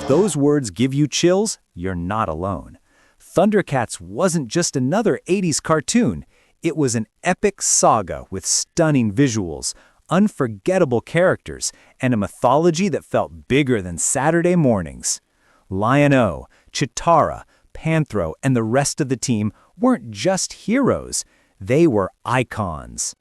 If those words give you chills, you're not alone. ThunderCats wasn't just another 80s cartoon. It was an epic saga with stunning visuals, unforgettable characters, and a mythology that felt bigger than Saturday mornings. Lion-O, Chitara, Panthro, and the rest of the team weren't just heroes. They were icons.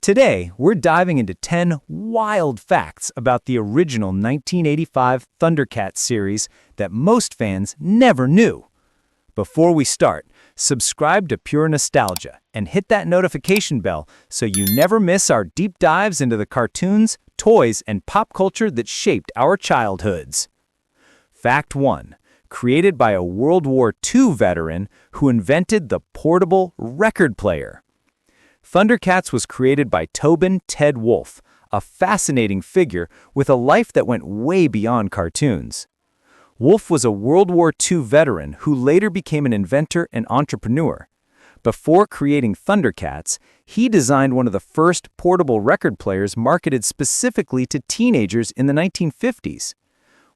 Today, we're diving into 10 wild facts about the original 1985 ThunderCats series that most fans never knew. Before we start, subscribe to Pure Nostalgia and hit that notification bell so you never miss our deep dives into the cartoons, toys, and pop culture that shaped our childhoods. Fact 1. Created by a World War II veteran who invented the portable record player. ThunderCats was created by Tobin Ted Wolfe, a fascinating figure with a life that went way beyond cartoons. Wolfe was a World War II veteran who later became an inventor and entrepreneur. Before creating ThunderCats, he designed one of the first portable record players marketed specifically to teenagers in the 1950s.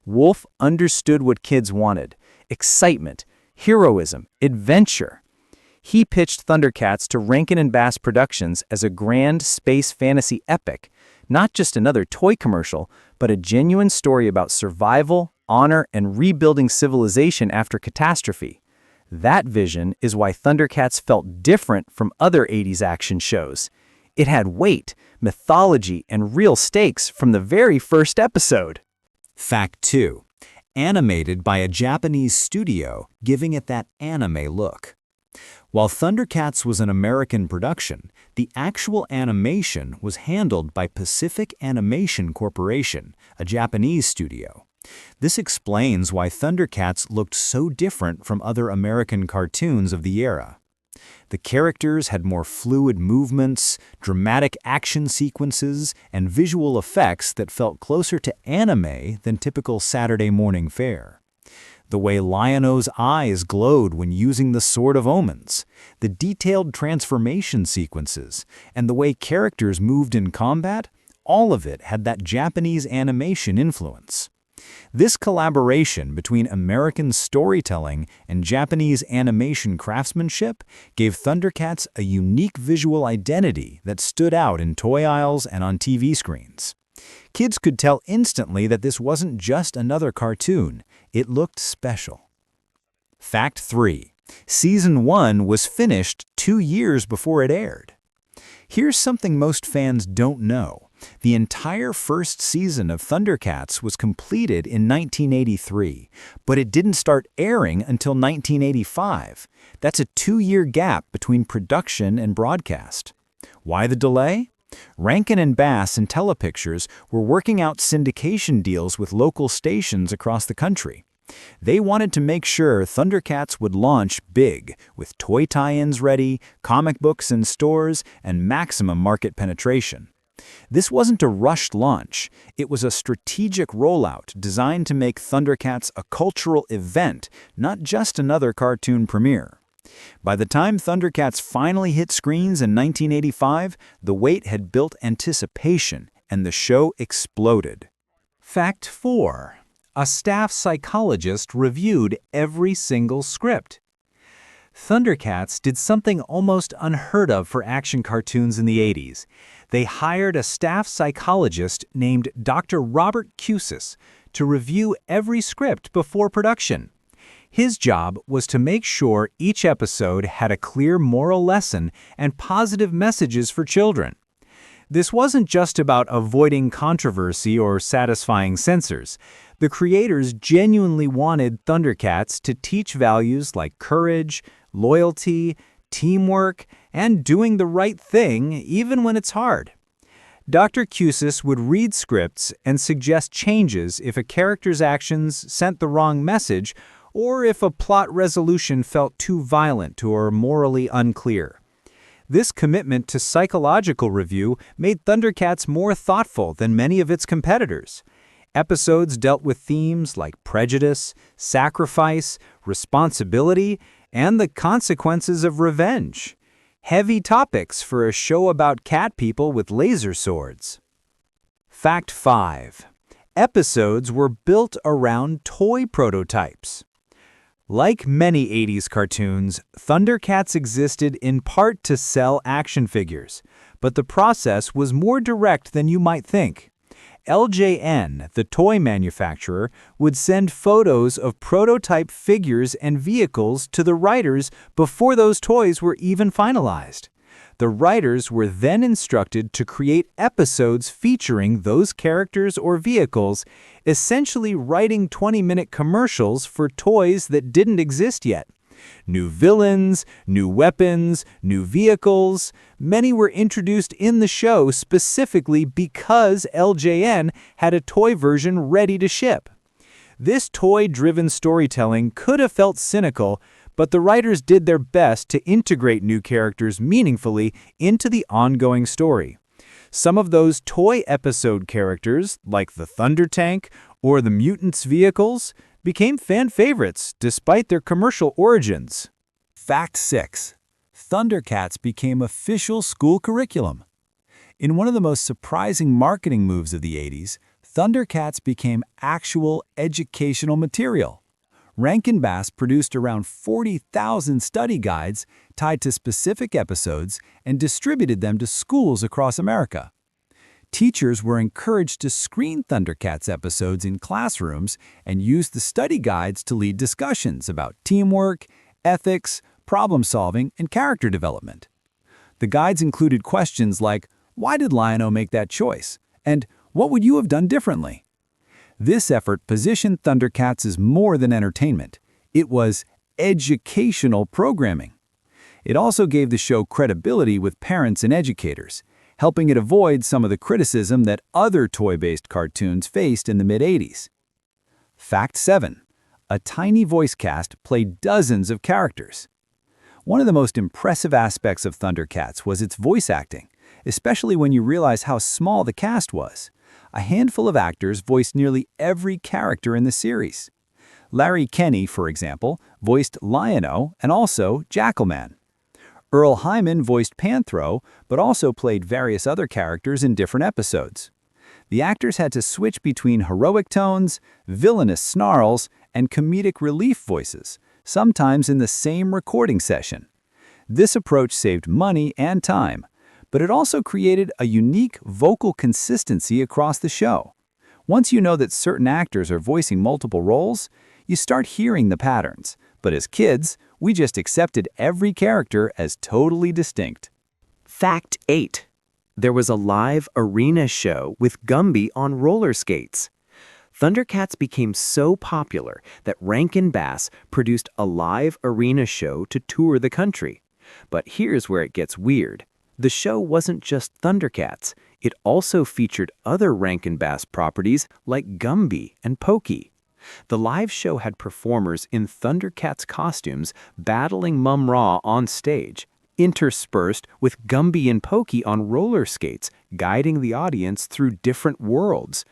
Wolfe understood what kids wanted: excitement, heroism, adventure. He pitched ThunderCats to Rankin & Bass Productions as a grand space fantasy epic, not just another toy commercial, but a genuine story about survival, honor, and rebuilding civilization after catastrophe. That vision is why ThunderCats felt different from other 80s action shows. It had weight, mythology, and real stakes from the very first episode. Fact 2. Animated by a Japanese studio, giving it that anime look. While ThunderCats was an American production, the actual animation was handled by Pacific Animation Corporation, a Japanese studio. This explains why ThunderCats looked so different from other American cartoons of the era. The characters had more fluid movements, dramatic action sequences, and visual effects that felt closer to anime than typical Saturday morning fare. The way Lion-O's eyes glowed when using the Sword of Omens, the detailed transformation sequences, and the way characters moved in combat, all of it had that Japanese animation influence. This collaboration between American storytelling and Japanese animation craftsmanship gave ThunderCats a unique visual identity that stood out in toy aisles and on TV screens. Kids could tell instantly that this wasn't just another cartoon. It looked special. Fact 3. Season 1 was finished 2 years before it aired. Here's something most fans don't know. The entire first season of ThunderCats was completed in 1983, but it didn't start airing until 1985. That's a 2-year gap between production and broadcast. Why the delay? Rankin & Bass and Telepictures were working out syndication deals with local stations across the country. They wanted to make sure ThunderCats would launch big, with toy tie-ins ready, comic books in stores, and maximum market penetration. This wasn't a rushed launch. It was a strategic rollout designed to make ThunderCats a cultural event, not just another cartoon premiere. By the time ThunderCats finally hit screens in 1985, the wait had built anticipation, and the show exploded. Fact 4. A staff psychologist reviewed every single script. ThunderCats did something almost unheard of for action cartoons in the 80s. They hired a staff psychologist named Dr. Robert Cusis to review every script before production. His job was to make sure each episode had a clear moral lesson and positive messages for children. This wasn't just about avoiding controversy or satisfying censors. The creators genuinely wanted ThunderCats to teach values like courage, loyalty, teamwork, and doing the right thing even when it's hard. Dr. Cusis would read scripts and suggest changes if a character's actions sent the wrong message or if a plot resolution felt too violent or morally unclear. This commitment to psychological review made ThunderCats more thoughtful than many of its competitors. Episodes dealt with themes like prejudice, sacrifice, responsibility, and the consequences of revenge. Heavy topics for a show about cat people with laser swords. Fact 5. Episodes were built around toy prototypes. Like many 80s cartoons, ThunderCats existed in part to sell action figures, but the process was more direct than you might think. LJN, the toy manufacturer, would send photos of prototype figures and vehicles to the writers before those toys were even finalized. The writers were then instructed to create episodes featuring those characters or vehicles, essentially writing 20-minute commercials for toys that didn't exist yet. New villains, new weapons, new vehicles. Many were introduced in the show specifically because LJN had a toy version ready to ship. This toy-driven storytelling could have felt cynical, but the writers did their best to integrate new characters meaningfully into the ongoing story. Some of those toy episode characters, like the Thunder Tank or the Mutants vehicles, became fan favorites despite their commercial origins. Fact 6. ThunderCats became official school curriculum. In one of the most surprising marketing moves of the 80s, ThunderCats became actual educational material. Rankin Bass produced around 40,000 study guides tied to specific episodes and distributed them to schools across America. Teachers were encouraged to screen ThunderCats episodes in classrooms and use the study guides to lead discussions about teamwork, ethics, problem-solving, and character development. The guides included questions like, "Why did Lion-O make that choice?" and "What would you have done differently?" This effort positioned ThunderCats as more than entertainment. It was educational programming. It also gave the show credibility with parents and educators, helping it avoid some of the criticism that other toy-based cartoons faced in the mid-80s. Fact 7. A tiny voice cast played dozens of characters. One of the most impressive aspects of ThunderCats was its voice acting, especially when you realize how small the cast was. A handful of actors voiced nearly every character in the series. Larry Kenney, for example, voiced Lion-O and also Jackalman. Earl Hyman voiced Panthro, but also played various other characters in different episodes. The actors had to switch between heroic tones, villainous snarls, and comedic relief voices, sometimes in the same recording session. This approach saved money and time, but it also created a unique vocal consistency across the show. Once you know that certain actors are voicing multiple roles, you start hearing the patterns. But as kids, we just accepted every character as totally distinct. Fact 8. There was a live arena show with Gumby on roller skates. ThunderCats became so popular that Rankin Bass produced a live arena show to tour the country. But here's where it gets weird. The show wasn't just ThunderCats. It also featured other Rankin Bass properties like Gumby and Pokey. The live show had performers in ThunderCats costumes battling Mum-Ra on stage, interspersed with Gumby and Pokey on roller skates, guiding the audience through different worlds.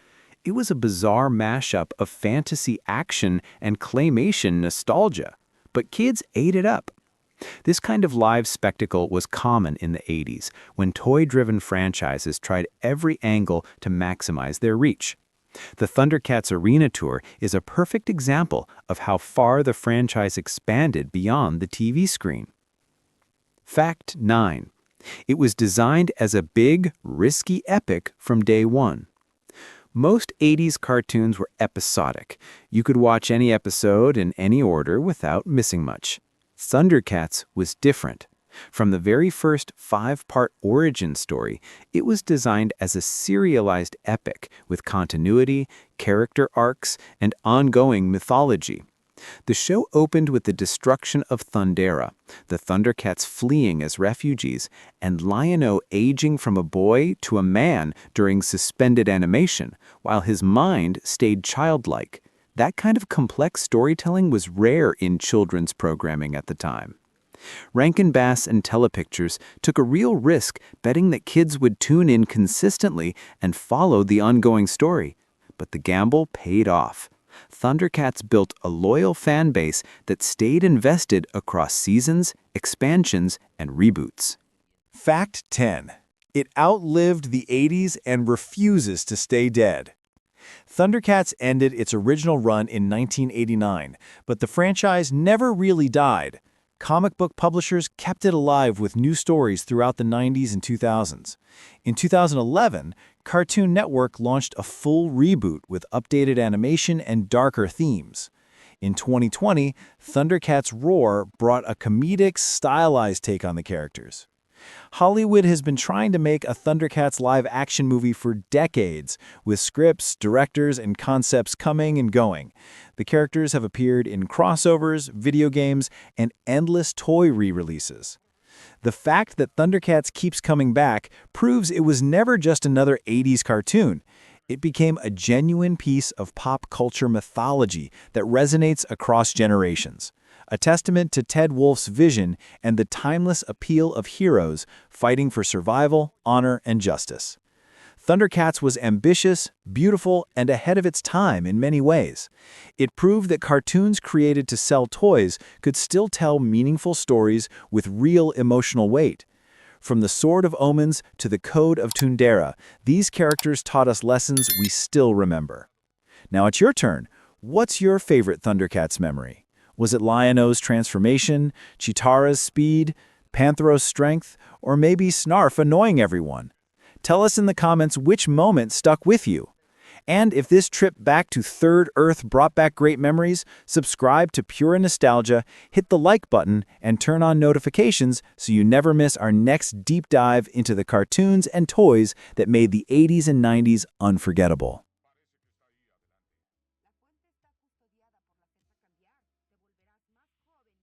It was a bizarre mashup of fantasy action and claymation nostalgia, but kids ate it up. This kind of live spectacle was common in the 80s, when toy-driven franchises tried every angle to maximize their reach. The ThunderCats Arena Tour is a perfect example of how far the franchise expanded beyond the TV screen. Fact 9. It was designed as a big, risky epic from day one. Most 80s cartoons were episodic. You could watch any episode in any order without missing much. ThunderCats was different. From the very first 5-part origin story, it was designed as a serialized epic with continuity, character arcs, and ongoing mythology. The show opened with the destruction of Thundera, the ThunderCats fleeing as refugees, and Lion-O aging from a boy to a man during suspended animation, while his mind stayed childlike. That kind of complex storytelling was rare in children's programming at the time. Rankin Bass and Telepictures took a real risk betting that kids would tune in consistently and follow the ongoing story. But the gamble paid off. ThunderCats built a loyal fan base that stayed invested across seasons, expansions, and reboots. Fact 10. It outlived the 80s and refuses to stay dead. ThunderCats ended its original run in 1989, but the franchise never really died. Comic book publishers kept it alive with new stories throughout the 90s and 2000s. In 2011, Cartoon Network launched a full reboot with updated animation and darker themes. In 2020, ThunderCats Roar brought a comedic, stylized take on the characters. Hollywood has been trying to make a ThunderCats live-action movie for decades, with scripts, directors, and concepts coming and going. The characters have appeared in crossovers, video games, and endless toy re-releases. The fact that ThunderCats keeps coming back proves it was never just another 80s cartoon. It became a genuine piece of pop culture mythology that resonates across generations. A testament to Ted Wolfe's vision and the timeless appeal of heroes fighting for survival, honor, and justice. ThunderCats was ambitious, beautiful, and ahead of its time in many ways. It proved that cartoons created to sell toys could still tell meaningful stories with real emotional weight. From the Sword of Omens to the Code of Tundera, these characters taught us lessons we still remember. Now it's your turn. What's your favorite ThunderCats memory? Was it Lion-O's transformation, Chitara's speed, Panthero's strength, or maybe Snarf annoying everyone? Tell us in the comments which moment stuck with you. And if this trip back to Third Earth brought back great memories, subscribe to Pure Nostalgia, hit the like button, and turn on notifications so you never miss our next deep dive into the cartoons and toys that made the 80s and 90s unforgettable.